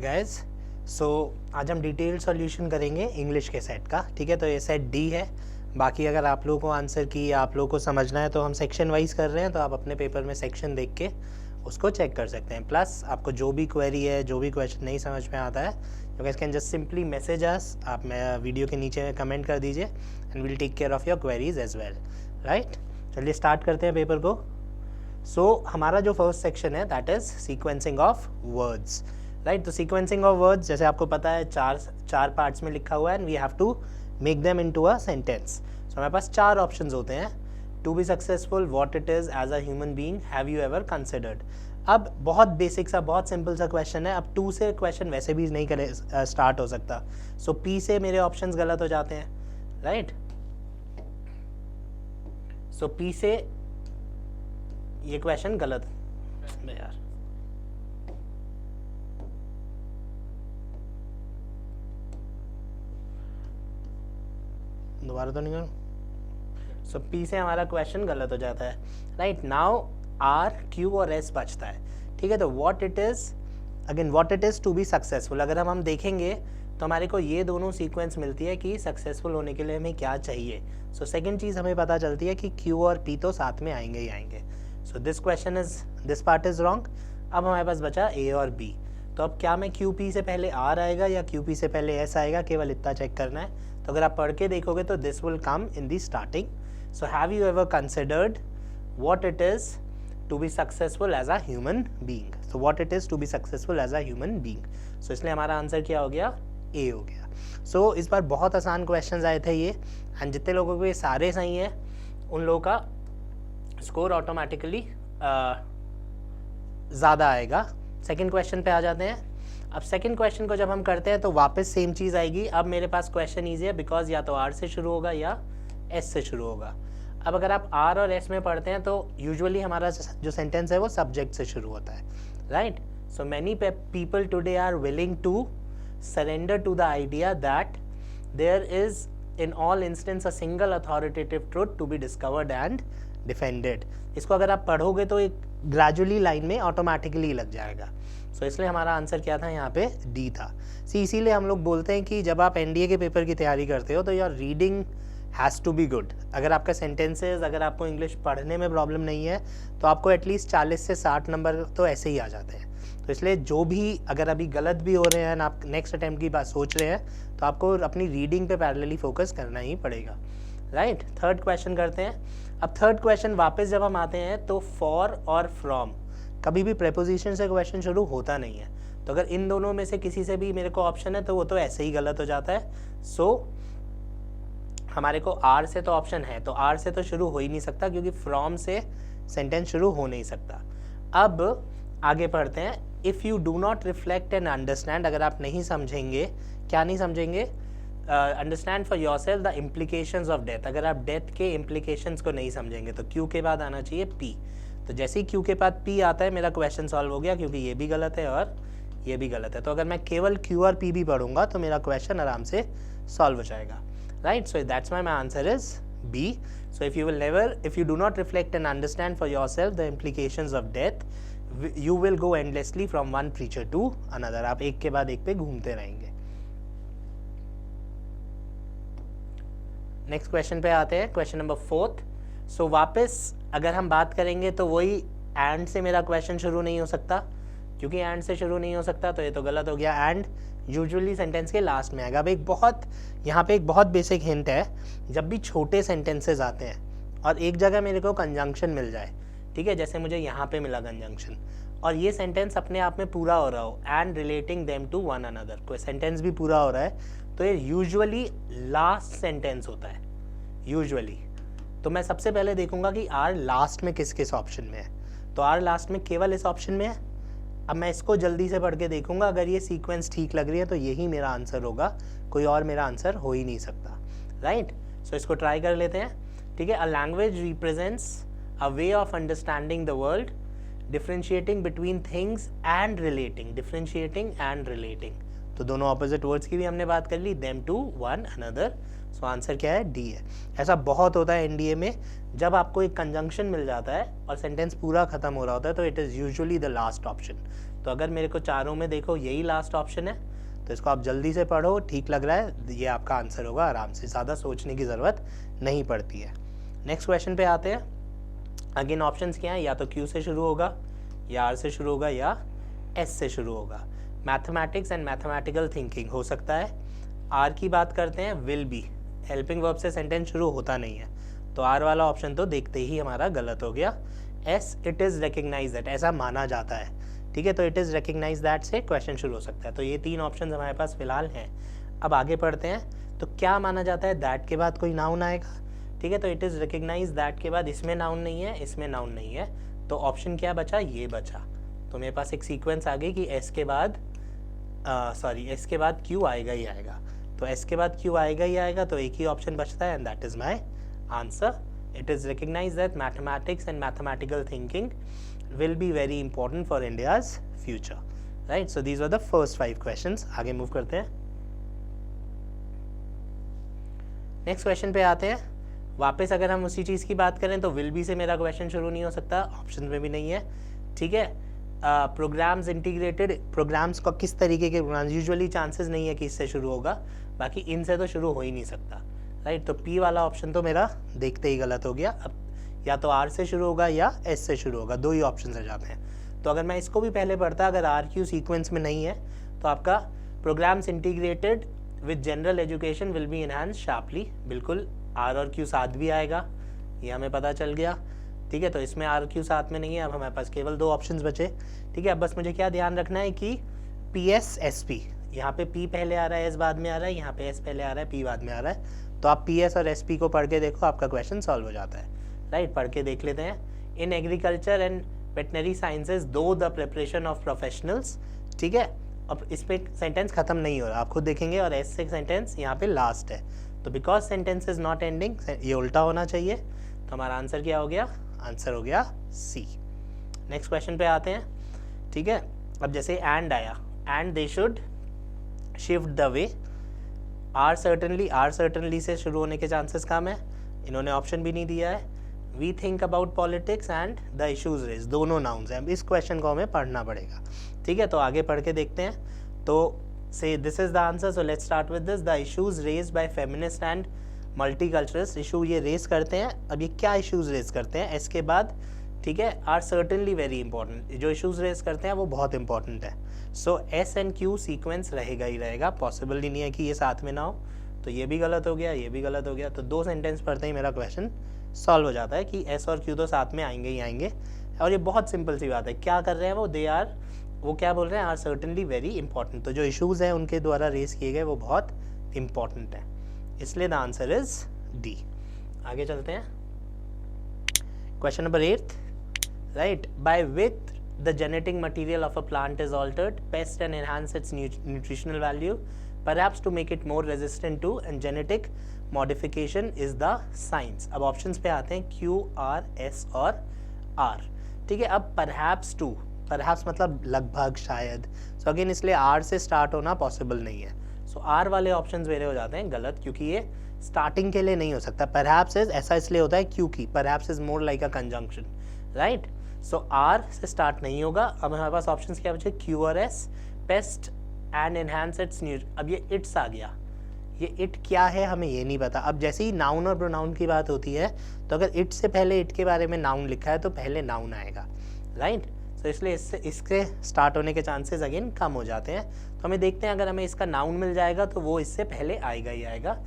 Guys, सो आज हम detail solution करेंगे इंग्लिश के सेट का। ठीक है, तो ये सेट डी है। बाकी अगर आप लोगों को आंसर की या आप लोगों को समझना है तो हम सेक्शन वाइज कर रहे हैं, तो आप अपने पेपर में सेक्शन देख के उसको चेक कर सकते हैं। प्लस आपको जो भी क्वेरी है, जो भी क्वेश्चन नहीं समझ में आता है, you guys can just simply message us. आप वीडियो के नीचे कमेंट कर दीजिए and will take care of your queries as well. Right, चलिए स्टार्ट करते हैं पेपर को। सो हमारा जो फर्स्ट सेक्शन है that is sequencing of words. Right, तो सीक्वेंसिंग ऑफ वर्ड्स जैसे आपको पता है चार पार्ट्स में लिखा हुआ है and we have to make them into a sentence. So हमारे पास चार ऑप्शंस होते हैं। To be successful, what it is as a human being, have you ever considered. अब बहुत बेसिक सा, बहुत सिंपल सा क्वेश्चन है। अब टू से क्वेश्चन वैसे भी नहीं करे स्टार्ट हो सकता। सो पी से मेरे ऑप्शंस गलत हो जाते हैं। राइट, सो पी से ये क्वेश्चन गलत यार, दोबारा तो नहीं करूँ। सो पी से हमारा क्वेश्चन गलत हो जाता है। राइट, नाउ आर, क्यू और एस बचता है। ठीक है, तो what it is, again what it is to be successful. अगर हम देखेंगे तो हमारे को ये दोनों सीक्वेंस मिलती है कि सक्सेसफुल होने के लिए हमें क्या चाहिए। सो सेकंड चीज़ हमें पता चलती है कि क्यू और पी तो साथ में आएंगे ही आएंगे। So this question is, this part is wrong. अब हमारे पास बचा ए और बी। तो अब क्या मैं क्यू पी से पहले आर आएगा या क्यू पी से पहले एस आएगा, केवल इतना चेक करना है। तो अगर आप पढ़ के देखोगे तो this will come in the starting. So have you ever considered what it is to be successful as a human being. So what it is to be successful as a human being. So इसलिए हमारा answer क्या हो गया, ए हो गया। सो इस बार बहुत आसान क्वेश्चंस आए थे ये, एंड जितने लोगों को ये सारे सही हैं उन लोगों का स्कोर ऑटोमेटिकली ज़्यादा आएगा। सेकंड क्वेश्चन पे आ जाते हैं। अब सेकंड क्वेश्चन को जब हम करते हैं तो वापस सेम चीज़ आएगी। अब मेरे पास क्वेश्चन ईजी है बिकॉज या तो आर से शुरू होगा या एस से शुरू होगा। अब अगर आप आर और एस में पढ़ते हैं तो यूजुअली हमारा जो सेंटेंस है वो सब्जेक्ट से शुरू होता है। Right, so many people today are willing to surrender to the idea that there is in all instance a single authoritative truth to be discovered and defended. इसको अगर आप पढ़ोगे तो एक ग्रेजुअली लाइन में ऑटोमेटिकली लग जाएगा। सो इसलिए हमारा आंसर क्या था यहाँ पे, डी था। इसीलिए हम लोग बोलते हैं कि जब आप एनडीए के पेपर की तैयारी करते हो तो your reading has to be good. अगर आपका सेंटेंसेज, अगर आपको इंग्लिश पढ़ने में प्रॉब्लम नहीं है तो आपको एटलीस्ट 40 से 60 नंबर तो ऐसे ही आ जाते हैं। तो इसलिए जो भी अगर अभी गलत भी हो रहे हैं आप नेक्स्ट अटैम्प्ट की बात सोच रहे हैं तो आपको अपनी रीडिंग पे पैरेलली फोकस करना ही पड़ेगा। राइट, थर्ड क्वेश्चन करते हैं। अब थर्ड क्वेश्चन वापस जब हम आते हैं तो फॉर और फ्रॉम, कभी भी प्रेपोजिशन से क्वेश्चन शुरू होता नहीं है। तो अगर इन दोनों में से किसी से भी मेरे को ऑप्शन है तो वो तो ऐसे ही गलत हो जाता है। सो हमारे को आर से तो ऑप्शन है, तो आर से तो शुरू हो ही नहीं सकता क्योंकि फ्रॉम से सेंटेंस शुरू हो नहीं सकता। अब आगे पढ़ते हैं। If you do not reflect and understand, अगर आप नहीं समझेंगे, क्या नहीं समझेंगे, understand for your self the implications of death. अगर आप डेथ के इम्प्लीकेशंस को नहीं समझेंगे तो क्यू के बाद आना चाहिए पी। तो जैसे ही क्यू के बाद पी आता है मेरा क्वेश्चन सॉल्व हो गया, क्योंकि ये भी गलत है और ये भी गलत है। तो अगर मैं केवल क्यू और पी भी पढ़ूंगा तो मेरा क्वेश्चन आराम से सॉल्व हो जाएगा। Right, so that's my answer is B. So if you do not reflect and understand for your self the implications of death, you will go endlessly from one preacher to another. आप एक के बाद एक पे घूमते रहेंगे। Next question पे आते हैं, क्वेश्चन नंबर 4। सो वापस अगर हम बात करेंगे तो वही एंड से मेरा क्वेश्चन शुरू नहीं हो सकता, क्योंकि एंड से शुरू नहीं हो सकता तो ये तो गलत हो गया। एंड यूजुअली सेंटेंस के लास्ट में आएगा। अब यहाँ पे एक बहुत बेसिक हिंट है। जब भी छोटे सेंटेंसेज आते हैं और एक जगह मेरे को कंजंक्शन मिल जाए, ठीक है, जैसे मुझे यहाँ पे मिला कंजंक्शन और ये सेंटेंस अपने आप में पूरा हो रहा हो, and relating them to one another, कोई सेंटेंस भी पूरा हो रहा है, तो ये यूजुअली लास्ट सेंटेंस होता है यूजुअली। तो मैं सबसे पहले देखूंगा कि आर लास्ट में किस किस ऑप्शन में है। तो आर लास्ट में केवल इस ऑप्शन में है। अब मैं इसको जल्दी से पढ़ के देखूंगा, अगर ये सीक्वेंस ठीक लग रही है तो यही मेरा आंसर होगा, कोई और मेरा आंसर हो ही नहीं सकता। राइट, सो इसको ट्राई कर लेते हैं। ठीक है, a language represents a way of understanding the world, differentiating between things and relating. Differentiating and relating, तो दोनों ऑपोजिट वर्ड्स की भी हमने बात कर ली, them to one another. So answer क्या है, डी है। ऐसा बहुत होता है एनडीए में, जब आपको एक कंजंक्शन मिल जाता है और सेंटेंस पूरा खत्म हो रहा होता है तो it is usually the last option. तो अगर मेरे को चारों में देखो यही लास्ट ऑप्शन है तो इसको आप जल्दी से पढ़ो, ठीक लग रहा है, ये आपका आंसर होगा आराम से, ज़्यादा सोचने की ज़रूरत नहीं पड़ती है। नेक्स्ट क्वेश्चन पे आते हैं। अगेन ऑप्शंस क्या हैं, या तो Q से शुरू होगा, या R से शुरू होगा, या S से शुरू होगा। मैथमेटिक्स एंड मैथमेटिकल थिंकिंग हो सकता है। R की बात करते हैं, विल बी, हेल्पिंग वर्ब से सेंटेंस शुरू होता नहीं है, तो R वाला ऑप्शन तो देखते ही हमारा गलत हो गया। S, it is recognize that, ऐसा माना जाता है, ठीक है, तो इट इज़ रिकग्नाइज दैट से क्वेश्चन शुरू हो सकता है। तो ये 3 ऑप्शन हमारे पास फिलहाल हैं। अब आगे पढ़ते हैं, तो क्या माना जाता है, दैट के बाद कोई नाउन आएगा, ठीक है, तो इट इज़ रिकग्नाइज दैट के बाद इसमें नाउन नहीं है, इसमें नाउन नहीं है, तो ऑप्शन क्या बचा, ये बचा। तो मेरे पास एक सीक्वेंस आ गई कि S के बाद S के बाद Q आएगा ही आएगा, तो S के बाद Q आएगा ही आएगा, तो एक ही ऑप्शन बचता है, and that is my answer. It is recognized that mathematics and mathematical thinking will be very important for India's future, right? So these were the first 5 questions. आगे मूव करते हैं, नेक्स्ट क्वेश्चन पे आते हैं। वापस अगर हम उसी चीज़ की बात करें तो विल बी से मेरा क्वेश्चन शुरू नहीं हो सकता, ऑप्शन में भी नहीं है, ठीक है। प्रोग्राम्स इंटीग्रेटेड, प्रोग्राम्स को किस तरीके के प्रोग्राम्स, यूजुअली चांसेस नहीं है कि इससे शुरू होगा, बाकी इनसे तो शुरू हो ही नहीं सकता, राइट। तो पी वाला ऑप्शन तो मेरा देखते ही गलत हो गया। अब या तो आर से शुरू होगा या एस से शुरू होगा, 2 ही ऑप्शन रह जाते हैं। तो अगर मैं इसको भी पहले पढ़ता, अगर आर क्यू सीक्वेंस में नहीं है तो आपका programs integrated with general education will be enhance sharply, बिल्कुल आर और क्यू साथ भी आएगा, ये हमें पता चल गया, ठीक है। तो इसमें आर क्यू साथ में नहीं है, अब हमारे पास केवल 2 ऑप्शंस बचे, ठीक है। अब बस मुझे क्या ध्यान रखना है कि पी एस एस पी, यहाँ पे पी पहले आ रहा है, एस बाद में आ रहा है, यहाँ पे एस पहले आ रहा है, पी बाद में आ रहा है, तो आप पी एस और एस पी को पढ़ के देखो, आपका क्वेश्चन सॉल्व हो जाता है, राइट। पढ़ के देख लेते हैं। In agriculture and veterinary sciences दो द प्रिपरेशन ऑफ प्रोफेशनल्स, ठीक है। अब इस पर सेंटेंस खत्म नहीं हो रहा, आप खुद देखेंगे, और एस से सेंटेंस यहाँ पे लास्ट है, तो because sentence is not ending, ये उल्टा होना चाहिए, तो हमारा आंसर क्या हो गया, आंसर हो गया सी। नेक्स्ट क्वेश्चन पे आते हैं, ठीक है। अब जैसे एंड आया, and they should shift the way, R certainly से शुरू होने के चांसेस कम है, इन्होंने ऑप्शन भी नहीं दिया है। We think about politics and the issues raise, दोनों नाउन्स हैं, इस क्वेश्चन को हमें पढ़ना पड़ेगा, ठीक है। तो आगे पढ़ के देखते हैं। तो say this is the answer, so let's start with this. The issues raised by feminist and multiculturalist, issue ये रेज करते हैं। अब ये क्या इशूज रेज करते हैं, एस के बाद, ठीक है, आर सर्टनली वेरी इंपॉर्टेंट, जो इशूज रेज करते हैं वो बहुत इंपॉर्टेंट है। सो एस एंड क्यू सीक्वेंस रहेगा ही रहेगा, पॉसिबल ही नहीं है कि ये साथ में ना हो, तो ये भी गलत हो गया, ये भी गलत हो गया, तो 2 सेंटेंस पढ़ते ही मेरा क्वेश्चन सॉल्व हो जाता है कि एस और क्यू तो साथ में आएंगे ही आएंगे। और ये बहुत सिंपल सी बात है, क्या कर रहे हैं वो क्या बोल रहे हैं, आर सर्टनली वेरी इंपॉर्टेंट, तो जो इशूज़ हैं उनके द्वारा रेज किए गए वो बहुत इंपॉर्टेंट है, इसलिए द आंसर इज डी। आगे चलते हैं, question number 8, right. By with the genetic material of a plant is altered, pest and enhance its nutritional value, perhaps to make it more resistant to, and genetic modification is the science। अब options पे आते हैं, Q, R, S और R, ठीक है। अब perhaps मतलब लगभग, शायद, सो अगेन इसलिए R से स्टार्ट होना पॉसिबल नहीं है, सो R वाले ऑप्शंस मेरे हो जाते हैं गलत, क्योंकि ये स्टार्टिंग के लिए नहीं हो सकता। perhaps इज ऐसा इसलिए होता है क्योंकि perhaps is more like a conjunction, right. So R से स्टार्ट नहीं होगा। अब हमारे पास ऑप्शंस क्या बचे, क्यू और S, paste and enhance it's अब ये इट्स आ गया, ये इट क्या है हमें ये नहीं पता। अब जैसे ही नाउन और प्रोनाउन की बात होती है, तो अगर इट से पहले इट के बारे में नाउन लिखा है तो पहले नाउन आएगा, राइट। तो इसलिए इसके स्टार्ट होने के चांसेस अगेन कम हो जाते हैं। तो हमें देखते हैं, अगर हमें इसका नाउन मिल जाएगा तो वो इससे पहले आएगा ही आएगा,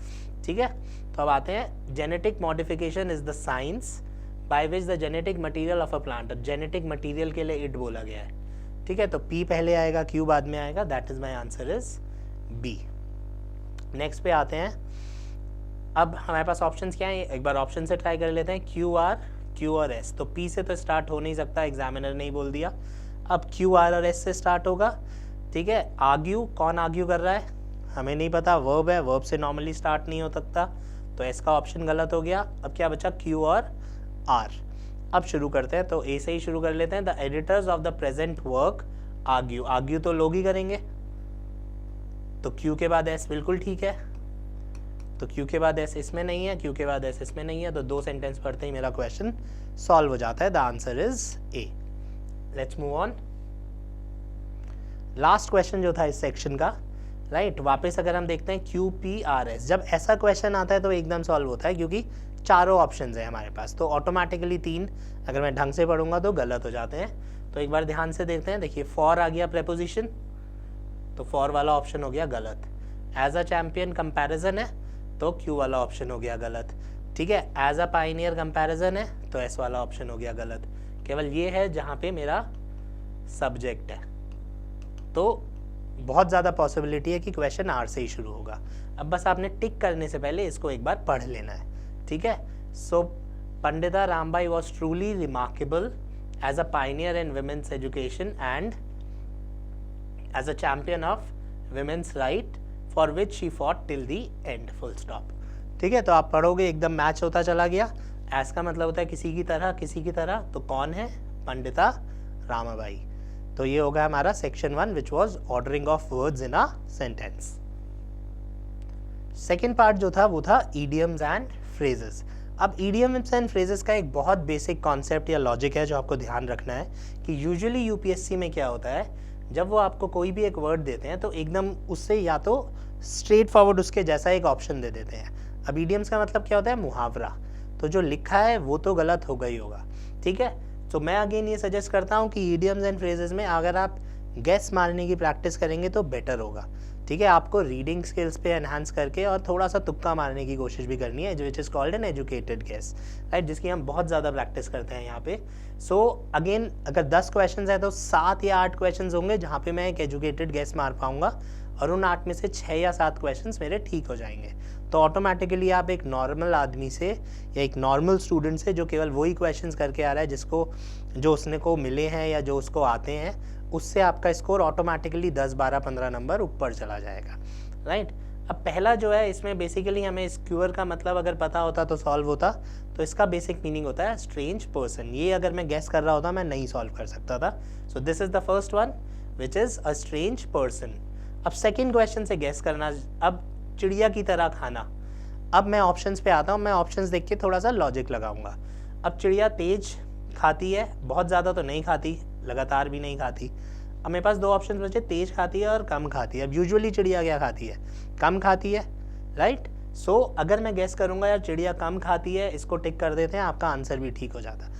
ठीक है। तो अब आते हैं, genetic modification is the science by which the genetic material of a plant, genetic material के लिए इट बोला गया है, ठीक है। तो पी पहले आएगा, क्यू बाद में आएगा, that is my answer is B. Next पे आते हैं, अब हमारे पास ऑप्शंस क्या है, एक बार ऑप्शन से ट्राई कर लेते हैं, क्यू और एस। तो पी से तो स्टार्ट हो नहीं सकता, एग्जामिनर ने ही बोल दिया। अब क्यू आर और एस से स्टार्ट होगा, ठीक है। आर्ग्यू, कौन आर्ग्यू कर रहा है हमें नहीं पता, वर्ब है, वर्ब से नॉर्मली स्टार्ट नहीं हो सकता, तो एस का ऑप्शन गलत हो गया। अब क्या बचा, क्यू और आर। अब शुरू करते हैं, तो ए से ही शुरू कर लेते हैं। The editors of the present work argue तो लोग ही करेंगे, तो क्यू के बाद एस बिल्कुल ठीक है, तो क्यू के बाद एस इसमें नहीं है, क्यू के बाद एस इसमें नहीं है, तो 2 सेंटेंस पढ़ते ही मेरा क्वेश्चन सॉल्व हो जाता है, the answer is a. Let's move on. Last question जो था इस सेक्शन का, राइट, वापस अगर हम देखते हैं QPRS, जब ऐसा क्वेश्चन आता है तो एकदम सॉल्व होता है क्योंकि चारों ऑप्शंस है हमारे पास, तो ऑटोमेटिकली 3 अगर मैं ढंग से पढ़ूंगा तो गलत हो जाते हैं। तो एक बार ध्यान से देखते हैं, देखिए फॉर आ गया प्रेपोजिशन, तो फॉर वाला ऑप्शन हो गया गलत। एज अ चैंपियन कंपैरिजन है तो Q वाला ऑप्शन हो गया गलत, ठीक है। एज अ पायनियर कंपैरिजन है तो S वाला ऑप्शन हो गया गलत। केवल ये है जहाँ पे मेरा सब्जेक्ट है, तो बहुत ज़्यादा पॉसिबिलिटी है कि क्वेश्चन R से ही शुरू होगा। अब बस आपने टिक करने से पहले इसको एक बार पढ़ लेना है, ठीक है। So Pandita Ramabai was truly remarkable as a pioneer in women's education and as a champion of women's right for which she fought till the end, full stop, ठीक है। तो आप पढ़ोगे एकदम मैच होता चला गया। एज का मतलब होता है किसी की तरह, किसी की तरह, तो कौन है, पंडिता रामाबाई। तो ये होगा हमारा section 1 which was ordering of words in a sentence. Second part जो था वो था ईडियम्स एंड फ्रेजेस। अब ईडियम्स एंड फ्रेजेस का एक बहुत बेसिक कॉन्सेप्ट या लॉजिक है जो आपको ध्यान रखना है कि यूजुअली यूपीएससी में क्या होता है, जब वो आपको कोई भी एक वर्ड देते हैं तो एकदम उससे या तो स्ट्रेट फॉरवर्ड उसके जैसा एक ऑप्शन दे देते हैं। अब ईडियम्स का मतलब क्या होता है, मुहावरा, तो जो लिखा है वो तो गलत होगा ही होगा, ठीक है। तो मैं अगेन ये सजेस्ट करता हूँ कि ईडियम्स एंड फ्रेजेस में अगर आप गेस मारने की प्रैक्टिस करेंगे तो बेटर होगा, ठीक है। आपको रीडिंग स्किल्स पे एनहांस करके और थोड़ा सा तुक्का मारने की कोशिश भी करनी है, which is called an educated guess, right, जिसकी हम बहुत ज़्यादा प्रैक्टिस करते हैं यहाँ पे। सो अगेन अगर 10 क्वेश्चन है तो 7 या 8 क्वेश्चन होंगे जहाँ पे मैं एक एजुकेटेड गेस मार पाऊंगा और उन 8 में से 6 या 7 क्वेश्चन मेरे ठीक हो जाएंगे। तो ऑटोमेटिकली आप एक नॉर्मल आदमी से या एक नॉर्मल स्टूडेंट से जो केवल वही क्वेश्चंस करके आ रहा है जिसको जो उसने को मिले हैं या जो उसको आते हैं, उससे आपका स्कोर ऑटोमेटिकली 10, 12, 15 नंबर ऊपर चला जाएगा, राइट। अब पहला जो है इसमें बेसिकली हमें स्क्यूअर का मतलब अगर पता होता तो सॉल्व होता, तो इसका बेसिक मीनिंग होता है स्ट्रेंज पर्सन। ये अगर मैं गेस कर रहा होता मैं नहीं सॉल्व कर सकता था। So this is the first one which is a strange person. अब सेकेंड क्वेश्चन से गेस करना, अब चिड़िया की तरह खाना। अब मैं ऑप्शंस पे आता हूँ, मैं ऑप्शंस देख के थोड़ा सा लॉजिक लगाऊंगा। अब चिड़िया तेज खाती है, बहुत ज़्यादा तो नहीं खाती, लगातार भी नहीं खाती। अब मेरे पास 2 ऑप्शन बचे, तेज खाती है और कम खाती है। अब यूजुअली चिड़िया क्या खाती है, कम खाती है, राइट। सो अगर मैं गेस करूंगा यार चिड़िया कम खाती है, इसको टिक कर देते हैं, आपका आंसर भी ठीक हो जाता।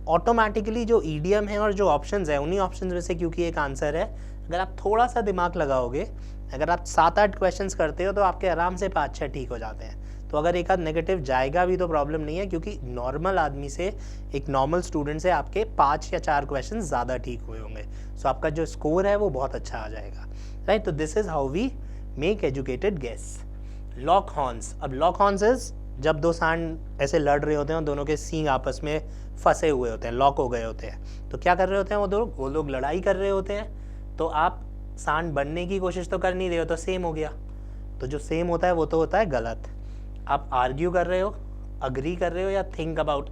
ऑटोमेटिकली जो ईडियम है और जो ऑप्शंस है उन्हीं ऑप्शंस में से क्योंकि एक आंसर है, अगर आप थोड़ा सा दिमाग लगाओगे, अगर आप 7-8 क्वेश्चंस करते हो तो आपके आराम से 5-6 ठीक हो जाते हैं। तो अगर एक आध नेगेटिव जाएगा भी तो प्रॉब्लम नहीं है, क्योंकि नॉर्मल आदमी से, एक नॉर्मल स्टूडेंट से आपके 5 या 4 क्वेश्चन ज़्यादा ठीक हुए होंगे। सो आपका जो स्कोर है वो बहुत अच्छा आ जाएगा, राइट। तो this is how we make educated guess. Lock horns. अब लॉक हॉर्न्स इज जब 2 सांड ऐसे लड़ रहे होते हैं और दोनों के सींग आपस में फंसे हुए होते हैं, लॉक हो गए होते हैं, तो क्या कर रहे होते हैं वो लोग लड़ाई कर रहे होते हैं। तो आप सांड बनने की कोशिश तो कर नहीं रहे हो, तो सेम हो गया। तो जो सेम होता है वो तो होता है गलत। आप आर्ग्यू कर रहे हो, अग्री कर रहे हो या थिंक अबाउट,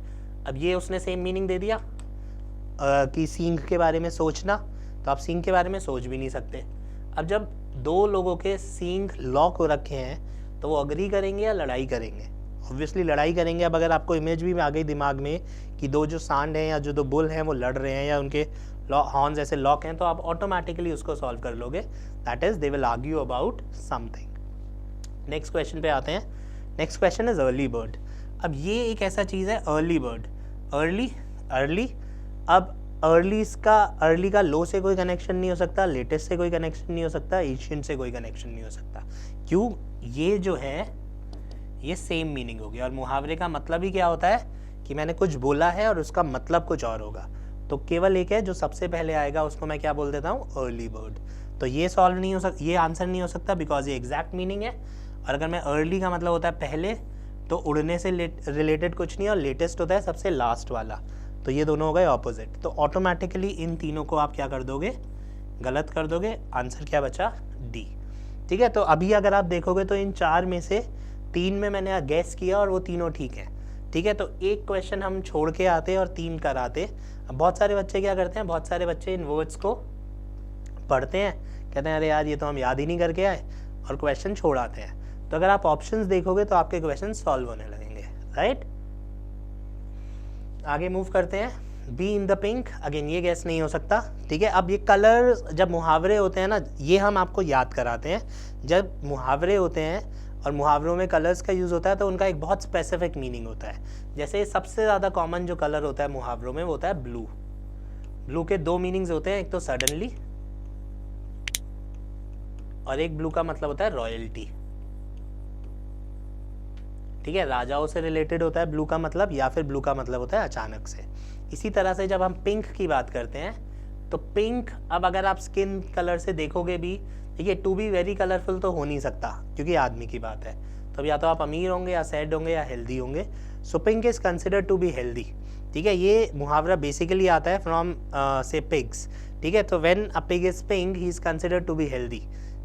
अब ये उसने सेम मीनिंग दे दिया कि सींग के बारे में सोचना, तो आप सींग के बारे में सोच भी नहीं सकते। अब जब 2 लोगों के सींग लॉक हो रखे हैं तो वो अग्री करेंगे या लड़ाई करेंगे, ऑब्वियसली लड़ाई करेंगे। अब अगर आपको इमेज भी आ गई दिमाग में कि 2 जो सांड हैं या जो 2 बुल हैं वो लड़ रहे हैं या उनके हॉर्न्स ऐसे लॉक हैं, तो आप ऑटोमेटिकली उसको सॉल्व कर लोगे, that is they will argue about something. Next question पे आते हैं। Next question is early bird. अब ये एक ऐसा चीज़ है, अर्ली बर्ड, अर्ली। अब अर्ली का लो से कोई कनेक्शन नहीं हो सकता, लेटेस्ट से कोई कनेक्शन नहीं हो सकता, एशियंट से कोई कनेक्शन नहीं हो सकता। क्यों? ये जो है ये सेम मीनिंग होगी, और मुहावरे का मतलब ही क्या होता है कि मैंने कुछ बोला है और उसका मतलब कुछ और होगा। तो केवल एक है जो सबसे पहले आएगा, उसको मैं क्या बोल देता हूँ, अर्ली बर्ड। तो ये सॉल्व नहीं हो सकता, ये आंसर नहीं हो सकता बिकॉज ये एग्जैक्ट मीनिंग है। और अगर मैं अर्ली का मतलब होता है पहले, तो उड़ने से रिलेटेड कुछ नहीं, और लेटेस्ट होता है सबसे लास्ट वाला, तो ये दोनों हो गए ऑपोजिट। तो ऑटोमेटिकली इन तीनों को आप क्या कर दोगे, गलत कर दोगे। आंसर क्या बचा, डी, ठीक है। तो अभी अगर आप देखोगे तो इन 4 में से 3 में मैंने गैस किया और वो तीनों ठीक है, ठीक है। तो एक क्वेश्चन हम छोड़ के आते और 3 कराते। अब बहुत सारे बच्चे क्या करते हैं, बहुत सारे बच्चे इन वर्ड्स को पढ़ते हैं, कहते हैं अरे यार ये तो हम याद ही नहीं करके आए, और क्वेश्चन छोड़ आते हैं। तो अगर आप ऑप्शंस देखोगे तो आपके क्वेश्चन सॉल्व होने लगेंगे, राइट। आगे मूव करते हैं। B in the pink, again ये गैस नहीं हो सकता, ठीक है। अब ये कलर जब मुहावरे होते हैं ना, ये हम आपको याद कराते हैं, जब मुहावरे होते हैं और मुहावरों में कलर्स का यूज़ होता है तो उनका एक बहुत स्पेसिफिक मीनिंग होता है। जैसे सबसे ज़्यादा कॉमन जो कलर होता है मुहावरों में वो होता है ब्लू। ब्लू के दो मीनिंग्स होते हैं, एक तो सडनली और एक ब्लू का मतलब होता है रॉयल्टी, ठीक है, राजाओं से रिलेटेड होता है ब्लू का मतलब, या फिर ब्लू का मतलब होता है अचानक से। इसी तरह से जब हम पिंक की बात करते हैं तो पिंक, अब अगर आप स्किन कलर से देखोगे भी, देखिए टू बी वेरी कलरफुल तो हो नहीं सकता क्योंकि आदमी की बात है, तो या तो आप अमीर होंगे या सैड होंगे या हेल्दी होंगे। So pink is considered to be healthy, ठीक है। ये मुहावरा बेसिकली आता है फ्रॉम से पिग्स, ठीक है। तो when a pig is pink he is considered to be healthy,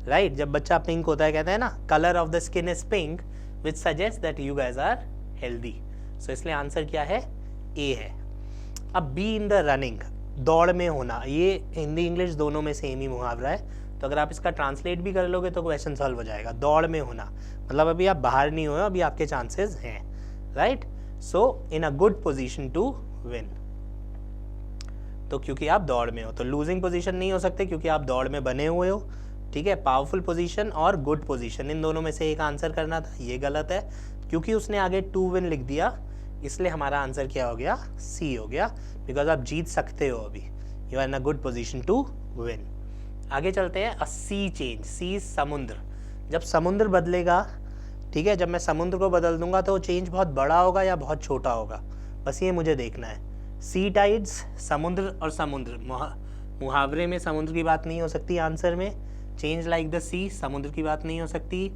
right. जब बच्चा पिंक होता है, कहते हैं ना colour of the skin is pink which suggest that you guys are healthy. So इसलिए आंसर क्या है, ए है। अब बी इन द रनिंग, दौड़ में होना, ये हिंदी इंग्लिश दोनों में सेम ही मुहावरा है, तो अगर आप इसका ट्रांसलेट भी कर लोगे तो क्वेश्चन सॉल्व हो जाएगा। दौड़ में होना मतलब अभी आप बाहर नहीं हुए, अभी आपके चांसेस हैं, right. So in a good position to win, तो क्योंकि आप दौड़ में हो, तो लूजिंग पोजीशन नहीं हो सकते क्योंकि आप दौड़ में बने हुए हो, ठीक है। पावरफुल पोजीशन और गुड पोजीशन, इन दोनों में से एक आंसर करना था, ये गलत है क्योंकि उसने आगे टू विन लिख दिया, इसलिए हमारा आंसर क्या हो गया, सी हो गया, बिकॉज आप जीत सकते हो अभी, you are in a good position to win. आगे चलते हैं, अ सी चेंज, सी समुद्र, जब समुद्र बदलेगा, ठीक है, जब मैं समुद्र को बदल दूंगा तो चेंज बहुत बड़ा होगा या बहुत छोटा होगा, बस ये मुझे देखना है। सी टाइड्स, समुद्र और समुद्र, मुहावरे में समुद्र की बात नहीं हो सकती आंसर में। चेंज लाइक द सी, समुद्र की बात नहीं हो सकती।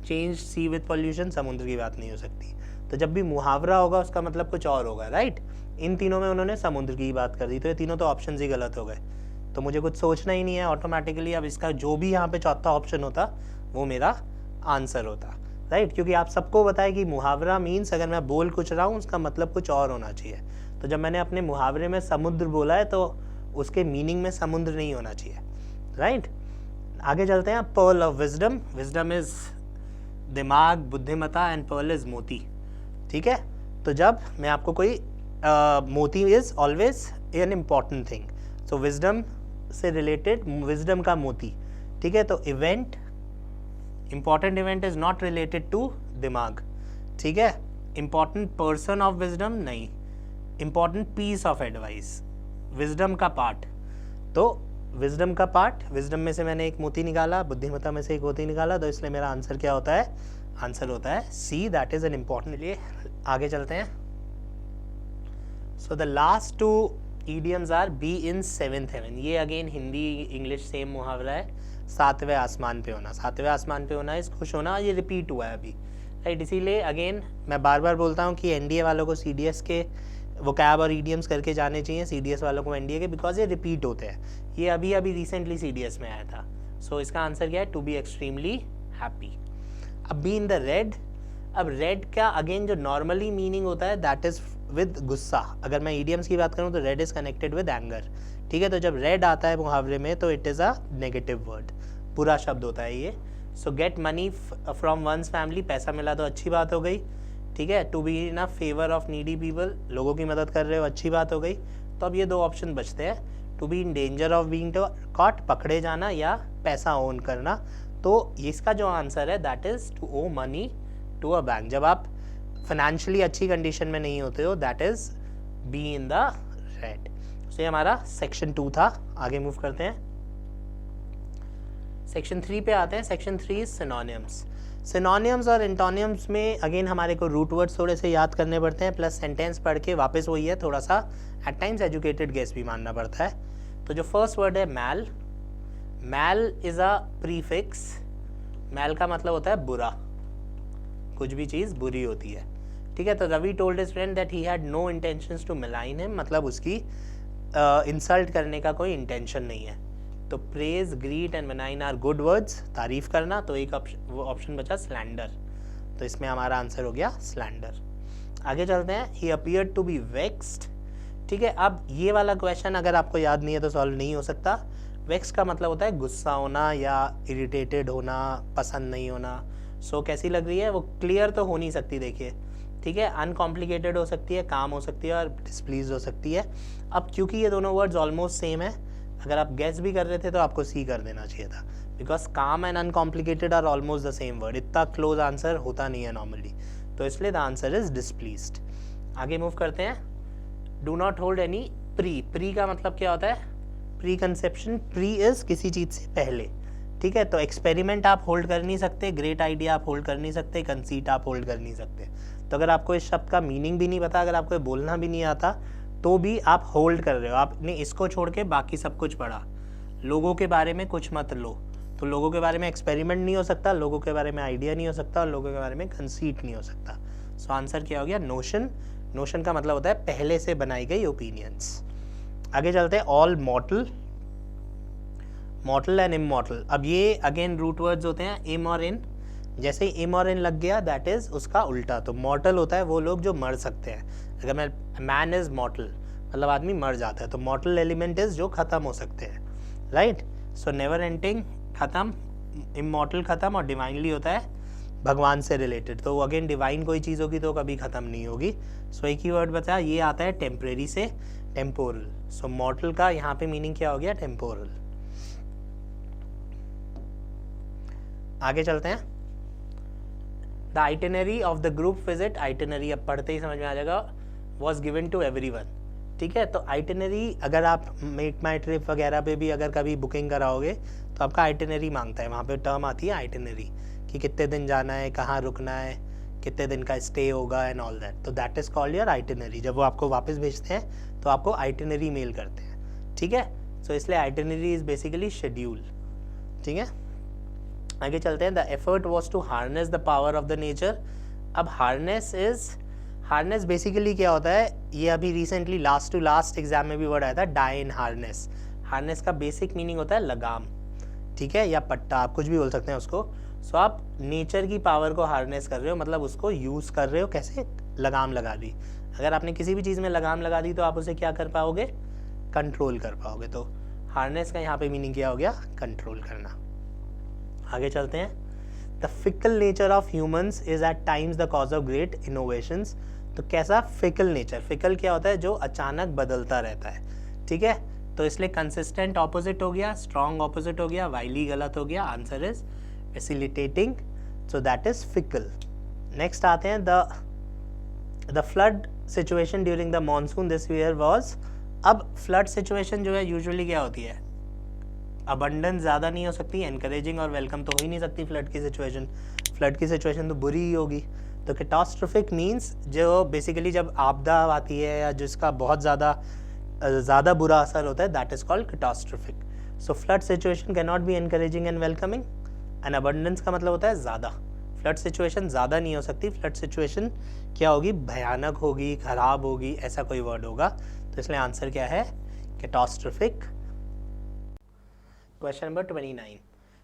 चेंज सी विद पॉल्यूशन, समुद्र की बात नहीं हो सकती। तो जब भी मुहावरा होगा उसका मतलब कुछ और होगा, राइट। इन तीनों में उन्होंने समुद्र की बात कर दी, तो ये तीनों तो ऑप्शन ही गलत हो गए, तो मुझे कुछ सोचना ही नहीं है ऑटोमेटिकली। अब इसका जो भी यहाँ पे चौथा ऑप्शन होता वो मेरा आंसर होता, राइट। क्योंकि आप सबको पता है कि मुहावरा मीन्स अगर मैं बोल कुछ रहा हूँ उसका मतलब कुछ और होना चाहिए, तो जब मैंने अपने मुहावरे में समुद्र बोला है तो उसके मीनिंग में समुद्र नहीं होना चाहिए, राइट। आगे चलते हैं, pearl of wisdom, wisdom is दिमाग, बुद्धिमता, एंड पर्ल इज मोती, ठीक है। तो जब मैं आपको कोई मोती is always an important thing, so wisdom से रिलेटेड विजडम का मोती, ठीक है। तो event, important event is not related to दिमाग, ठीक है। इंपॉर्टेंट पर्सन ऑफ विजडम नहीं, important piece of advice, wisdom का पार्ट, तो विजडम का पार्ट, विजडम में से मैंने एक मोती निकाला, बुद्धिमत्ता में से एक मोती निकाला, तो इसलिए मेरा आंसर क्या होता है, आंसर होता है C, that is an important. लिए आगे चलते हैं। So the last two idioms are be in seventh heaven, ये अगेन हिंदी इंग्लिश सेम मुहावरा है, सातवें आसमान पे होना, सातवें आसमान पे होना इस खुश होना, ये रिपीट हुआ है अभी, राइट। इसीलिए अगेन मैं बार बार बोलता हूँ कि एनडीए वालों को सीडीएस के वोकैब और idioms करके जाने चाहिए, सीडीएस वालों को एनडीए के, बिकॉज ये रिपीट होते हैं, ये अभी अभी रिसेंटली सीडीएस में आया था। सो इसका आंसर क्या है, टू बी एक्सट्रीमली हैप्पी। अब बी इन द रेड, अब रेड का अगेन जो नॉर्मली मीनिंग होता है दैट इज विद गुस्सा, अगर मैं idioms की बात करूँ तो red is connected with anger, ठीक है। तो जब रेड आता है मुहावरे में तो it is a negative word, बुरा शब्द होता है ये। So get money from one's family, पैसा मिला तो अच्छी बात हो गई, ठीक है। To be in a favour of needy people, लोगों की मदद कर रहे हो, अच्छी बात हो गई। तो अब ये दो ऑप्शन बचते हैं, to be in danger of being caught, पकड़े जाना, या पैसा ओन करना। तो इसका जो आंसर है that is to owe money to a bank, जब आप फाइनेंशियली अच्छी कंडीशन में नहीं होते हो, that is be in the red. So ये हमारा सेक्शन 2 था। आगे मूव करते हैं, सेक्शन 3 पे आते हैं। Section 3 is synonyms. सिनोनिम्स और एंटोनिम्स में अगेन हमारे को रूट वर्ड्स थोड़े से याद करने पड़ते हैं, प्लस सेंटेंस पढ़ के वापस वही है, थोड़ा सा एट टाइम्स एजुकेटेड गेस भी मानना पड़ता है। तो जो फर्स्ट वर्ड है मैल, मैल इज अ प्रीफिक्स, मैल का मतलब होता है बुरा, कुछ भी चीज़ बुरी होती है, ठीक है। तो Ravi told his friend that he had no intentions to malign him, मतलब उसकी इंसल्ट करने का कोई इंटेंशन नहीं है। तो प्रेज, ग्रीट एंड मेनाइन आर गुड वर्ड्स, तारीफ करना, तो एक ऑप्शन बचा स्लैंडर, तो इसमें हमारा आंसर हो गया स्लैंडर। आगे चलते हैं, ही अपीयर्ड टू बी वेक्स्ड, ठीक है। अब ये वाला क्वेश्चन अगर आपको याद नहीं है तो सॉल्व नहीं हो सकता। वेक्स का मतलब होता है गुस्सा होना या इरिटेटेड होना, पसंद नहीं होना। सो कैसी लग रही है, वो क्लियर तो हो नहीं सकती, देखिए ठीक है, अनकॉम्प्लिकेटेड हो सकती है, काम हो सकती है और डिस्प्लीज हो सकती है। अब क्योंकि ये दोनों वर्ड्स ऑलमोस्ट सेम है, अगर आप गेस भी कर रहे थे तो आपको सी कर देना चाहिए था, because calm and uncomplicated are almost the same word. इतना क्लोज आंसर होता नहीं है नॉर्मली, तो इसलिए द आंसर इज डिस्प्लीज्ड। आगे मूव करते हैं। Do not hold any prey. Prey का मतलब क्या होता है? Pre conception. प्री इज किसी चीज़ से पहले, ठीक है। तो एक्सपेरिमेंट आप होल्ड कर नहीं सकते, ग्रेट आइडिया आप होल्ड कर नहीं सकते, कंसीट आप होल्ड कर नहीं सकते। तो अगर आपको इस शब्द का मीनिंग भी नहीं पता, अगर आपको बोलना भी नहीं आता, तो भी आप होल्ड कर रहे हो। आपने इसको छोड़ के बाकी सब कुछ पढ़ा। लोगों के बारे में कुछ मत लो, तो लोगों के बारे में एक्सपेरिमेंट नहीं हो सकता, लोगों के बारे में आइडिया नहीं हो सकता और लोगों के बारे में कंसीट नहीं हो सकता। सो आंसर क्या हो गया? नोशन। नोशन का मतलब होता है पहले से बनाई गई ओपिनियंस। आगे चलते हैं। All मॉर्टल, मॉर्टल and immortal. अब ये अगेन रूट वर्ड्स होते हैं, इम और इन। जैसे ही इम और इन लग गया, दैट इज उसका उल्टा। तो मॉर्टल होता है वो लोग जो मर सकते हैं। अगर मैं मैन इज मॉर्टल मतलब आदमी मर जाता है, तो मॉर्टल एलिमेंट इज जो खत्म हो सकते हैं, राइट। सो नेवर एंडिंग खत्म, इमॉर्टल खत्म, और डिवाइनली होता है भगवान से रिलेटेड। तो अगेन डिवाइन कोई चीज़ होगी तो कभी खत्म नहीं होगी। सो एक ही वर्ड बचा, ये आता है टेम्परेरी से टेम्पोरल। सो मॉर्टल का यहाँ पे मीनिंग क्या हो गया? टेम्पोरल। आगे चलते हैं। The itinerary of the group visit. Itinerary अब पढ़ते ही समझ में आ जाएगा, वॉज गिवन टू एवरीवन, ठीक है। तो आइटिनरी अगर आप मेक माई ट्रिप वगैरह पे भी अगर कभी बुकिंग कराओगे तो आपका आइटिनरी मांगता है। वहाँ पे टर्म आती है आइटिनरी, कि कितने दिन जाना है, कहाँ रुकना है, कितने दिन का स्टे होगा एंड ऑल दैट। तो that is called your itinerary. जब वो आपको वापस भेजते हैं तो आपको आइटिनरी मेल करते हैं, ठीक है। सो इसलिए आइटिनरी इज़ बेसिकली शेड्यूल, ठीक है। आगे चलते हैं। The effort was to harness the power of the nature. अब हार्नेस बेसिकली क्या होता है? ये अभी recently last to last exam में भी वर्ड आया था, डाई इन हार्नेस। हार्नेस का बेसिक मीनिंग होता है लगाम, ठीक है, या पट्टा, आप कुछ भी बोल सकते हैं उसको। सो आप नेचर की पावर को हार्नेस कर रहे हो, मतलब उसको यूज़ कर रहे हो। कैसे? लगाम लगा दी। अगर आपने किसी भी चीज़ में लगाम लगा दी तो आप उसे क्या कर पाओगे? कंट्रोल कर पाओगे। तो हार्नेस का यहाँ पे मीनिंग क्या हो गया? कंट्रोल करना। आगे चलते हैं। The fickle nature of humans is at times the cause of great innovations. तो कैसा फिकल नेचर? फिकल क्या होता है? जो अचानक बदलता रहता है, ठीक है। तो इसलिए कंसिस्टेंट ऑपोजिट हो गया, स्ट्रॉन्ग ऑपोजिट हो गया, वाइली गलत हो गया। Answer is facilitating, so that is fickle. Next आते हैं। The flood situation during the monsoon this year was. अब फ्लड सिचुएशन जो है यूजुअली क्या होती है? अबंडेंस ज़्यादा नहीं हो सकती, एनकरेजिंग और वेलकम तो हो ही नहीं सकती फ्लड की सिचुएशन। फ्लड की सिचुएशन तो बुरी ही होगी। तो कैटास्ट्रोफिक मीन्स जो बेसिकली जब आपदा आती है या जिसका बहुत ज़्यादा बुरा असर होता है, that is called catastrophic. So flood situation can not be encouraging and welcoming. And abundance का मतलब होता है ज़्यादा। फ्लड सिचुएशन ज़्यादा नहीं हो सकती, फ्लड सिचुएशन क्या होगी? भयानक होगी, ख़राब होगी, ऐसा कोई वर्ड होगा। तो इसलिए आंसर क्या है? कैटास्ट्रोफिक। Question number 29।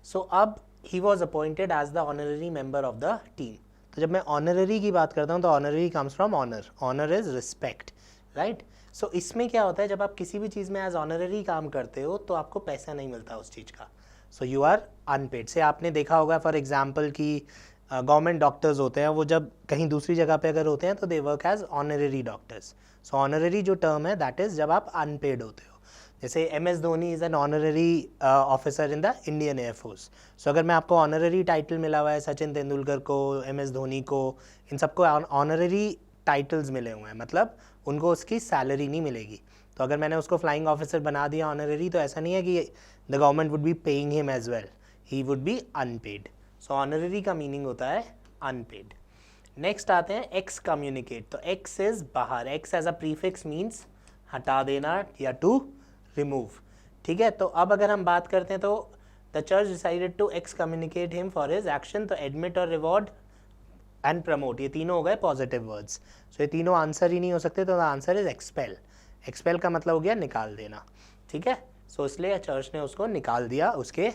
सो अब he was appointed as the honorary member of the team. तो जब मैं ऑनररी की बात करता हूँ तो honorary comes from honour. Honour is respect, right. So इसमें क्या होता है? जब आप किसी भी चीज़ में एज ऑनररी काम करते हो तो आपको पैसा नहीं मिलता उस चीज़ का। So you are unpaid. से आपने देखा होगा फॉर एग्जाम्पल कि गवर्नमेंट डॉक्टर्स होते हैं, वो जब कहीं दूसरी जगह पे अगर होते हैं तो they work as honorary doctors. So honorary जो टर्म है दैट इज़ जब आप अनपेड होते हो। जैसे MS Dhoni is an honorary officer in the Indian Air Force. So अगर मैं आपको ऑनररी टाइटल मिला हुआ है, सचिन तेंदुलकर को, MS धोनी को, इन सबको ऑनररी टाइटल्स मिले हुए हैं, मतलब उनको उसकी सैलरी नहीं मिलेगी। तो अगर मैंने उसको फ्लाइंग ऑफिसर बना दिया ऑनररी, तो ऐसा नहीं है कि the government would be paying him as well, he would be unpaid. So honorary का मीनिंग होता है अनपेड। नेक्स्ट आते हैं एक्स कम्युनिकेट। तो एक्स इज बाहर। Ex as a prefix means हटा देना या टू रिमूव, ठीक है। तो अब अगर हम बात करते हैं तो the church decided to excommunicate him for his action. तो एडमिट और रिवॉर्ड एंड प्रमोट, ये तीनों हो गए पॉजिटिव वर्ड्स। सो ये तीनों आंसर ही नहीं हो सकते, तो the answer is expel. Expel का मतलब हो गया निकाल देना, ठीक है। सो इसलिए चर्च ने उसको निकाल दिया उसके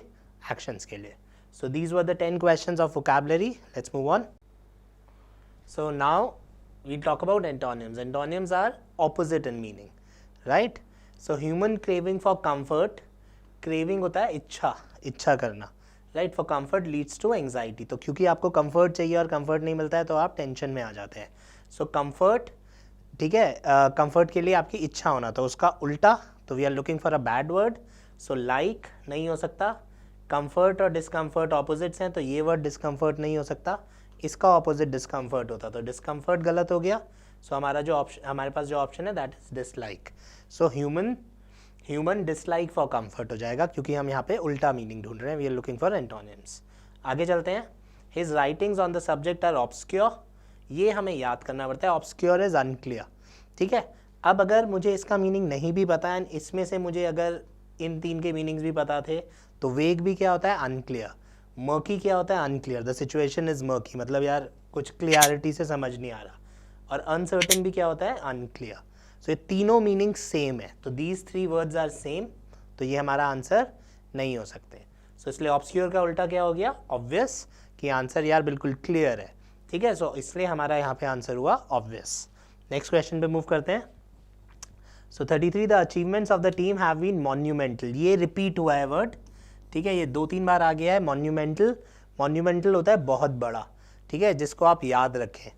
एक्शंस के लिए। So these were the 10 questions of vocabulary. Let's move on. So now we talk about antonyms. Antonyms are opposite in meaning, right. So human craving for comfort. Craving होता है इच्छा करना, right. For comfort leads to anxiety. तो क्योंकि आपको comfort चाहिए और comfort नहीं मिलता है तो आप टेंशन में आ जाते हैं। सो कंफर्ट, ठीक है, कंफर्ट के लिए आपकी इच्छा होना, तो उसका उल्टा, तो we are looking for a bad word, so like नहीं हो सकता। कंफर्ट और डिस्कम्फर्ट ऑपोजिट्स हैं, तो ये वर्ड डिस्कम्फर्ट नहीं हो सकता, इसका ऑपोजिट डिस्कम्फर्ट होता, तो डिस्कम्फर्ट गलत हो गया। सो हमारा जो ऑप्शन, हमारे पास जो ऑप्शन है that is dislike. So human dislike for comfort हो जाएगा, क्योंकि हम यहाँ पे उल्टा मीनिंग ढूंढ रहे हैं, we are looking for antonyms. आगे चलते हैं। His writings on the subject are obscure, ये हमें याद करना पड़ता है, ऑब्सक्योर इज अनक्लियर, ठीक है। अब अगर मुझे इसका मीनिंग नहीं भी पता है, इसमें से मुझे अगर इन तीन के मीनिंग्स भी पता थे, तो वेग भी क्या होता है, अनक्लियर। मर्की क्या होता है, unclear, the situation is murky, मतलब यार कुछ क्लियरिटी से समझ नहीं आ रहा। और अनसर्टेन भी क्या होता है, अनक्लियर। सो ये तीनों मीनिंग सेम है, तो these three words are same, तो ये हमारा आंसर नहीं हो सकते। सो इसलिए ऑब्सक्योर का उल्टा क्या हो गया, ऑब्वियस, कि आंसर यार बिल्कुल क्लियर है, ठीक है। सो इसलिए हमारा यहाँ पे आंसर हुआ ऑब्वियस। नेक्स्ट क्वेश्चन पे मूव करते हैं। So 33 the achievements of the team have been monumental, ये रिपीट हुआ है वर्ड, ठीक है, ये 2-3 बार आ गया है। मॉन्यूमेंटल, मॉन्यूमेंटल होता है बहुत बड़ा, ठीक है, जिसको आप याद रखें।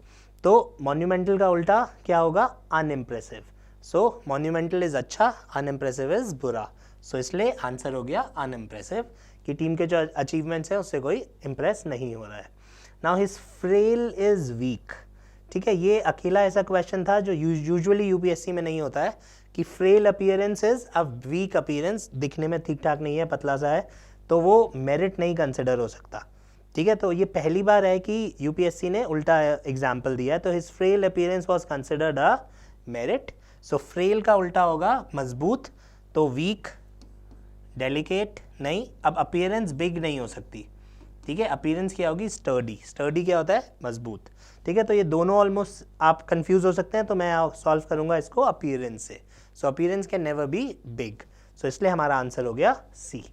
तो मॉन्यूमेंटल का उल्टा क्या होगा, अनइम्प्रेसिव। सो मॉन्यूमेंटल इज अच्छा, अनइम्प्रेसिव इज बुरा, सो इसलिए आंसर हो गया अनइम्प्रेसिव, कि टीम के जो अचीवमेंट्स हैं उससे कोई इम्प्रेस नहीं हो रहा है। Now his frail is weak, ठीक है, ये अकेला ऐसा क्वेश्चन था जो यूजुअली यूपीएससी में नहीं होता है, कि frail appearance is a weak appearance, दिखने में ठीक ठाक नहीं है, पतला सा है, तो वो मेरिट नहीं कंसिडर हो सकता, ठीक है। तो ये पहली बार है कि यूपीएससी ने उल्टा एग्जाम्पल दिया है, तो his frail appearance was considered a merit. So frail का उल्टा होगा मजबूत, तो वीक, डेलिकेट नहीं। अब अपीयरेंस बिग नहीं हो सकती, ठीक है, अपीयरेंस क्या होगी, स्टर्डी, स्टर्डी क्या होता है, मजबूत, ठीक है। तो ये दोनों ऑलमोस्ट आप कंफ्यूज हो सकते हैं, तो मैं सॉल्व करूंगा इसको अपीयरेंस से। So appearance can never be big, so इसलिए हमारा आंसर हो गया C.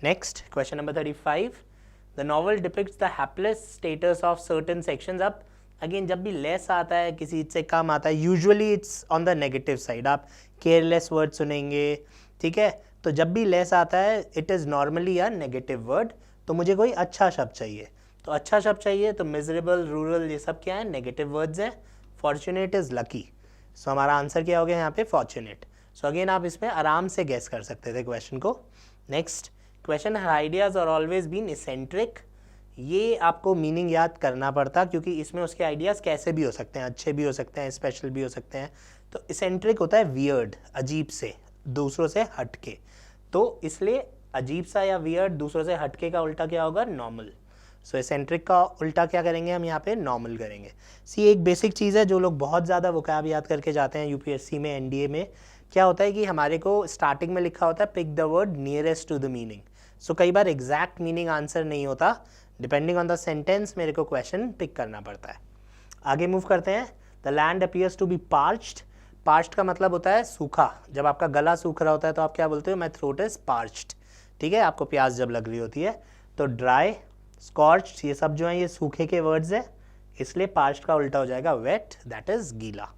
Next question number 35, the novel depicts the hapless status of certain sections. अब अगेन जब भी लेस आता है, किसी से कम आता है, usually it's on the negative side, आप केयरलेस वर्ड सुनेंगे, ठीक है। तो जब भी लेस आता है it is normally a negative word, तो मुझे कोई अच्छा शब्द चाहिए, तो अच्छा शब्द चाहिए, तो मिजरेबल, रूरल, ये सब क्या है, नेगेटिव वर्ड्स हैं। फॉर्चुनेट इज लकी, सो हमारा आंसर क्या हो गया यहाँ पे, फॉर्चुनेट। सो अगेन आप इसमें आराम से गेस कर सकते थे क्वेश्चन को। Next question, her ideas are always been eccentric, ये आपको मीनिंग याद करना पड़ता, क्योंकि इसमें उसके आइडियाज़ कैसे भी हो सकते हैं, अच्छे भी हो सकते हैं, स्पेशल भी हो सकते हैं। तो इसेंट्रिक होता है वियर्ड, अजीब से, दूसरों से हटके, तो इसलिए अजीब सा या वियर्ड, दूसरों से हटके का उल्टा क्या होगा, नॉर्मल। सो एसेंट्रिक का उल्टा क्या करेंगे हम यहाँ पे, नॉर्मल करेंगे। सी एक बेसिक चीज़ है, जो लोग बहुत ज़्यादा वोकैब याद करके जाते हैं यूपीएससी में, एनडीए में, क्या होता है कि हमारे को स्टार्टिंग में लिखा होता है pick the word nearest to the meaning. So कई बार एग्जैक्ट मीनिंग आंसर नहीं होता, डिपेंडिंग ऑन द सेंटेंस मेरे को क्वेश्चन पिक करना पड़ता है। आगे मूव करते हैं। The land appears to be parched, parched का मतलब होता है सूखा, जब आपका गला सूख रहा होता है तो आप क्या बोलते हो, माय थ्रोट इज पार्च्ड, ठीक है, आपको प्यास जब लग रही होती है। तो ड्राई, स्कॉर्च्ड, ये सब जो है ये सूखे के वर्ड्स है, इसलिए पार्च्ड का उल्टा हो जाएगा वेट, दैट इज गीला।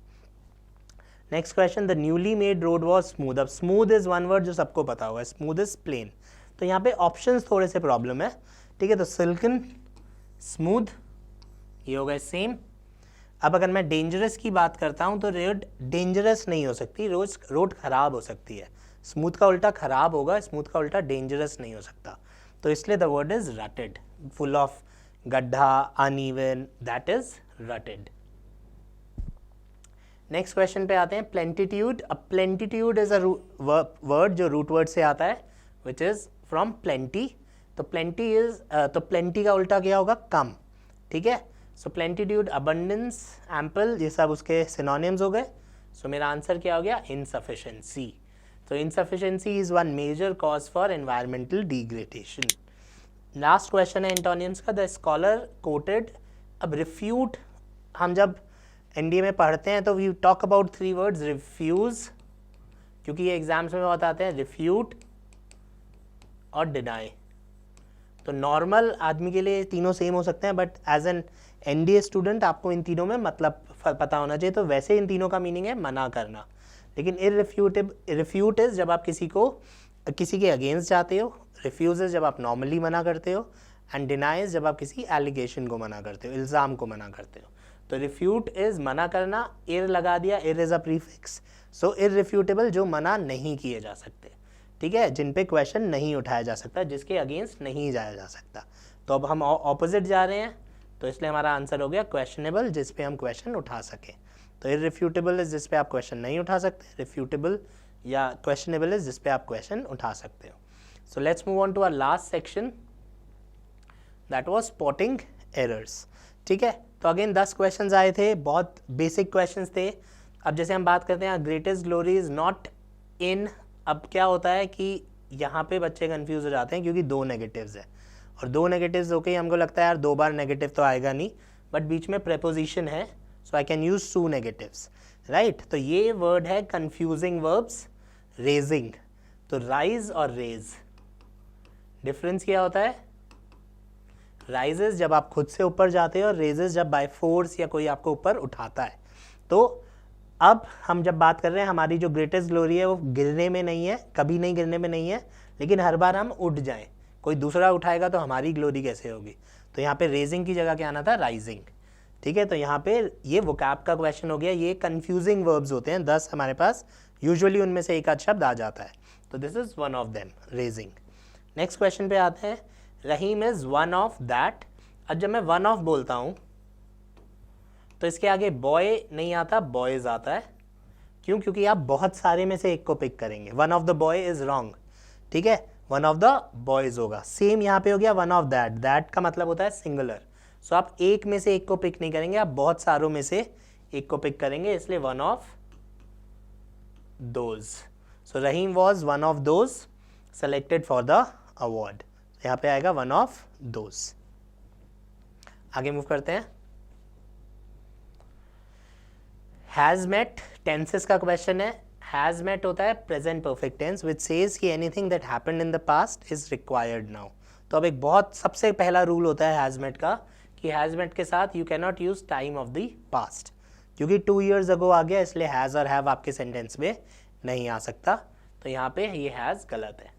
Next question, the newly made road was smooth. अब स्मूथ इज वन वर्ड जो सबको पता होगा, स्मूथ इज प्लेन, तो यहाँ पे ऑप्शंस थोड़े से प्रॉब्लम है, ठीक है। तो सिल्कन, स्मूथ, ये हो गए सेम। अब अगर मैं डेंजरस की बात करता हूँ तो रोड डेंजरस नहीं हो सकती, रोड खराब हो सकती है। स्मूथ का उल्टा खराब होगा, स्मूथ का उल्टा डेंजरस नहीं हो सकता, तो इसलिए the word is rutted, full of गड्ढा, uneven, that is rutted. Next question पे आते हैं, प्लेंटिट्यूड। अब प्लेंटिट्यूड इज अ वर्ड जो रूट वर्ड से आता है, विच इज फ्रॉम प्लेंटी। तो प्लेंटी इज तो प्लेंटी का उल्टा क्या होगा, कम, ठीक है। सो प्लेंटिट्यूड, अबंडेंस, एम्पल, ये सब उसके सिनोनिम्स हो गए। सो मेरा आंसर क्या हो गया, इनसफिशिएंसी। तो insufficiency is one major cause for environmental degradation. Last question है एंटोनिम्स का, द स्कॉलर कोटेड। अब रिफ्यूट हम जब एनडीए में पढ़ते हैं तो we talk about 3 words, refuse, क्योंकि ये एग्जाम्स में बहुत आते हैं, रिफ्यूट और डिनाई। तो नॉर्मल आदमी के लिए तीनों सेम हो सकते हैं, but as an NDA student आपको इन तीनों में मतलब पता होना चाहिए। तो वैसे इन तीनों का मीनिंग है मना करना, लेकिन रिफ्यूट इज जब आप किसी के अगेंस्ट जाते हो, रिफ्यूज इज जब आप नॉर्मली मना करते हो, एंड डिनाइज जब आप किसी एलिगेशन को मना करते हो, इल्ज़ाम को मना करते हो। तो रिफ्यूट इज़ मना करना, इर लगा दिया, इर इज़ अ प्रीफिक्स, सो इररिफ्यूटेबल जो मना नहीं किए जा सकते, ठीक है, जिन पे क्वेश्चन नहीं उठाया जा सकता, जिसके अगेंस्ट नहीं जाया जा सकता। तो अब हम ऑपोजिट जा रहे हैं, तो इसलिए हमारा आंसर हो गया क्वेश्चनेबल, जिस पे हम क्वेश्चन उठा सकें। तो इररिफ्यूटेबल इज़ जिस पे आप क्वेश्चन नहीं उठा सकते, रिफ्यूटेबल या क्वेश्चनेबल इज़ जिस पे आप क्वेश्चन उठा सकते हो। So let's move on to our last section, that was spotting errors, ठीक है। तो अगेन 10 क्वेश्चंस आए थे, बहुत बेसिक क्वेश्चंस थे। अब जैसे हम बात करते हैं greatest glory is not in, अब क्या होता है कि यहाँ पे बच्चे कंफ्यूज हो जाते हैं क्योंकि 2 नेगेटिव्स है, और 2 नेगेटिव्स होके हमको लगता है यार 2 बार नेगेटिव तो आएगा नहीं, बट बीच में प्रेपोजिशन है, so I can use 2 negatives, right. तो ये वर्ड है कंफ्यूजिंग वर्ब्स, रेजिंग। तो राइज और रेज, डिफरेंस क्या होता है? राइजेस जब आप खुद से ऊपर जाते हो और रेजेस जब बाय फोर्स या कोई आपको ऊपर उठाता है। तो अब हम जब बात कर रहे हैं, हमारी जो ग्रेटेस्ट ग्लोरी है वो गिरने में नहीं है, कभी नहीं गिरने में नहीं है, लेकिन हर बार हम उठ जाएं, कोई दूसरा उठाएगा तो हमारी ग्लोरी कैसे होगी। तो यहाँ पे रेजिंग की जगह क्या आना था? राइजिंग, ठीक है। तो यहाँ पे ये वोकैब का क्वेश्चन हो गया। ये कंफ्यूजिंग वर्ब्स होते हैं 10 हमारे पास, यूजुअली उनमें से एक आध शब्द आ जाता है, तो this is one of them, raising. Next question पे आते हैं, रहीम इज वन ऑफ दैट। अब जब मैं वन ऑफ बोलता हूँ तो इसके आगे बॉय नहीं आता, बॉयज आता है। क्यों? क्योंकि आप बहुत सारे में से एक को पिक करेंगे। One of the boy is wrong, ठीक है, वन ऑफ द बॉयज होगा। सेम यहाँ पे हो गया वन ऑफ दैट, दैट का मतलब होता है सिंगुलर, सो आप एक में से एक को पिक नहीं करेंगे, आप बहुत सारों में से एक को पिक करेंगे, इसलिए one of those. So Rahim was one of those selected for the award, यहाँ पे आएगा वन ऑफ दोज। आगे मूव करते हैं। हैज मेट, टेंसेस का क्वेश्चन है। हैज मेट होता है present perfect tense which says कि anything that happened in the past is required now. तो अब एक बहुत सबसे पहला रूल होता है हैज मेट का कि हैज मेट के साथ you can not use time of the past, क्योंकि 2 years अगो आ गया, इसलिए हैज और हैव आपके सेंटेंस में नहीं आ सकता। तो यहाँ पे ये हैज गलत है,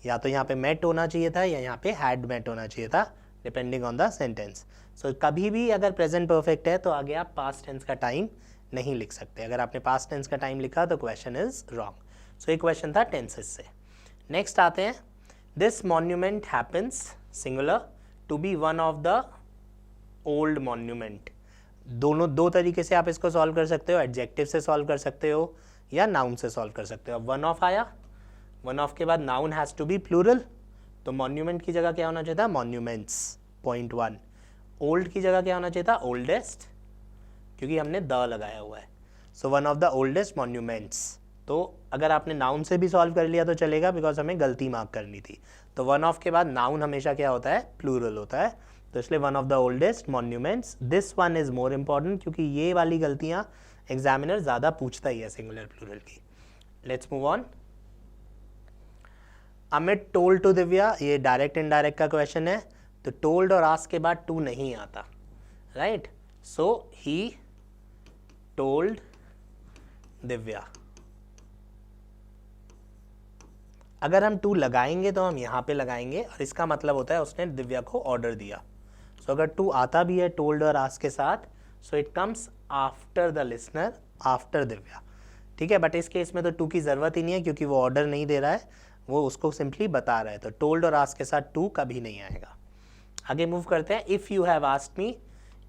या तो यहाँ पे मेट होना चाहिए था या यहाँ पे हैड मेट होना चाहिए था, डिपेंडिंग ऑन द सेंटेंस। सो कभी भी अगर प्रेजेंट परफेक्ट है तो आगे आप पास्ट टेंस का टाइम नहीं लिख सकते। अगर आपने पास्ट टेंस का टाइम लिखा तो क्वेश्चन इज रॉन्ग। सो ये क्वेश्चन था टेंसेस से। नेक्स्ट आते हैं, this monument happens singular to be one of the old monument. दोनों दो तरीके से आप इसको सॉल्व कर सकते हो, एडजेक्टिव से सॉल्व कर सकते हो या नाउन से सॉल्व कर सकते हो। अब वन ऑफ आया, वन ऑफ के बाद noun has to be plural, तो मॉन्यूमेंट की जगह क्या होना चाहिए था? Monuments, point 1। ओल्ड की जगह क्या होना चाहिए था? ओल्डेस्ट, क्योंकि हमने द लगाया हुआ है। So one of the oldest monuments. तो अगर आपने नाउन से भी सॉल्व कर लिया तो चलेगा, बिकॉज हमें गलती मार्क करनी थी। तो वन ऑफ के बाद नाउन हमेशा क्या होता है? प्लूरल होता है, तो इसलिए one of the oldest monuments. This one is more important, क्योंकि ये वाली गलतियां एग्जामिनर ज़्यादा पूछता ही है सिंगुलर प्लूरल की। Let's move on. Amit told to Divya, ये डायरेक्ट इनडायरेक्ट का क्वेश्चन है, तो टोल्ड और आस्क के बाद टू नहीं आता, right. So he told Divya. अगर हम टू लगाएंगे तो हम यहाँ पे लगाएंगे, और इसका मतलब होता है उसने दिव्या को ऑर्डर दिया। सो अगर टू आता भी है टोल्ड और आस्क के साथ, so it comes after the listener, after Divya, ठीक है। बट इस केस में तो टू की ज़रूरत ही नहीं है, क्योंकि वो ऑर्डर नहीं दे रहा है, वो उसको सिंपली बता रहा है। तो टोल्ड और आस्क के साथ टू कभी नहीं आएगा। आगे मूव करते हैं। If you have asked me,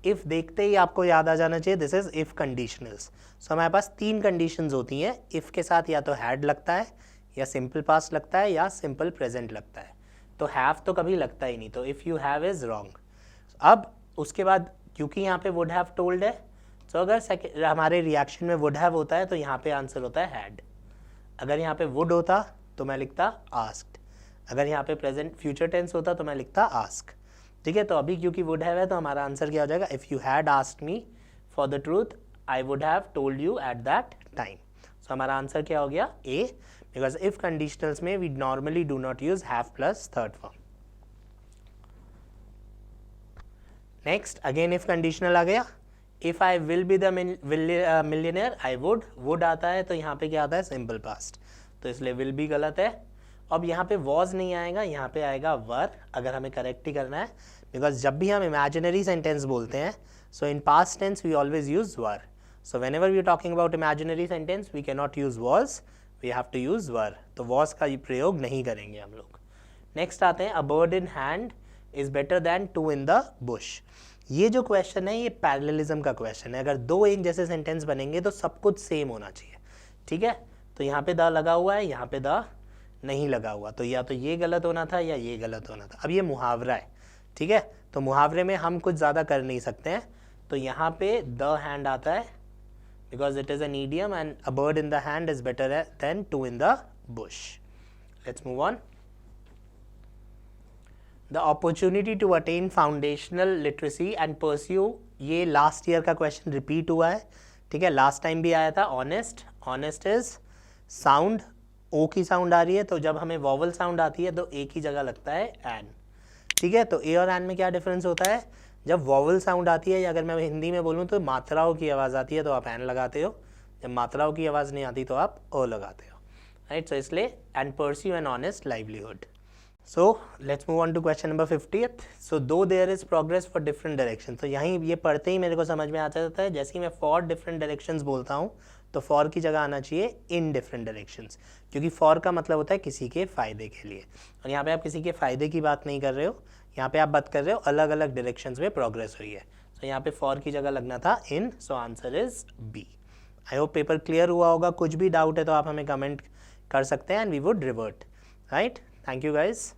if देखते ही आपको याद आ जाना चाहिए, दिस इज इफ़ कंडीशनल्स। सो हमारे पास 3 कंडीशंस होती हैं। इफ़ के साथ या तो हैड लगता है, या सिंपल पास्ट लगता है, या सिंपल प्रेजेंट लगता है। तो हैव तो कभी लगता ही नहीं, तो if you have is wrong. अब उसके बाद क्योंकि यहाँ पे वुड हैव टोल्ड है, तो अगर हमारे रिएक्शन में वुड हैव होता है तो यहाँ पे आंसर होता है हैड। अगर यहाँ पे वुड होता तो मैं लिखता आस्क्ड, अगर यहाँ पे प्रेजेंट फ्यूचर टेंस होता तो मैं लिखता आस्क, ठीक है। तो अभी क्योंकि वुड हैव है तो हमारा आंसर क्या हो जाएगा? If you had asked me for the truth, I would have told you at that time. So हमारा आंसर क्या हो गया? ए, बिकॉज इफ कंडीशनल्स में we normally do not use have plus third form. Next again if conditional आ गया। If I will be the millionaire, I would आता है, तो यहाँ पे क्या आता है? सिंपल पास्ट, तो इसलिए विल बी गलत है। अब यहाँ पे वॉज नहीं आएगा, यहाँ पे आएगा वर, अगर हमें करेक्ट ही करना है, बिकॉज जब भी हम इमेजिनरी सेंटेंस बोलते हैं, so in past tense we always use were. So whenever we are talking about imaginary sentence we can not use was, we have to use were. तो was का प्रयोग नहीं करेंगे हम लोग. नेक्स्ट आते हैं, a bird in hand is better than two in the bush. ये जो क्वेश्चन है ये पैरेललिज्म का क्वेश्चन है. अगर दो एक जैसे सेंटेंस बनेंगे तो सब कुछ सेम होना चाहिए. ठीक है, तो यहाँ पे द लगा हुआ है, यहाँ पे द नहीं लगा हुआ, तो या तो ये गलत होना था या ये गलत होना था. अब ये मुहावरा है. ठीक है, तो मुहावरे में हम कुछ ज़्यादा कर नहीं सकते हैं, तो यहाँ पे द हैंड आता है because it is an idiom and a bird in the hand is better than two in the bush. Let's move on. The opportunity to attain foundational literacy and pursue, ये last year का question repeat हुआ है. ठीक है, last time भी आया था. Honest, honest is sound, ओ की साउंड आ रही है, तो जब हमें वॉवल साउंड आती है तो ए की जगह लगता है एन. ठीक है, तो ए और एन में क्या डिफरेंस होता है, जब वॉवल साउंड आती है, या अगर मैं हिंदी में बोलूँ तो मात्राओं की आवाज़ आती है तो आप एन लगाते हो, जब मात्राओं की आवाज़ नहीं आती तो आप ओ लगाते हो. राइट, सो इसलिए and pursue an honest livelihood. So let's move on to question number 50th. So though there is progress for different directions, तो यहीं ये पढ़ते ही मेरे को समझ में आ जाता है, जैसे ही मैं for different directions बोलता हूँ तो for की जगह आना चाहिए in different directions, क्योंकि for का मतलब होता है किसी के फ़ायदे के लिए, और यहाँ पे आप किसी के फ़ायदे की बात नहीं कर रहे हो, यहाँ पे आप बात कर रहे हो अलग अलग डायरेक्शंस में प्रोग्रेस हुई है. तो यहाँ पे for की जगह लगना था in, so answer is B. I hope paper clear हुआ होगा. कुछ भी डाउट है तो आप हमें कमेंट कर सकते हैं and we would revert. Right, thank you guys.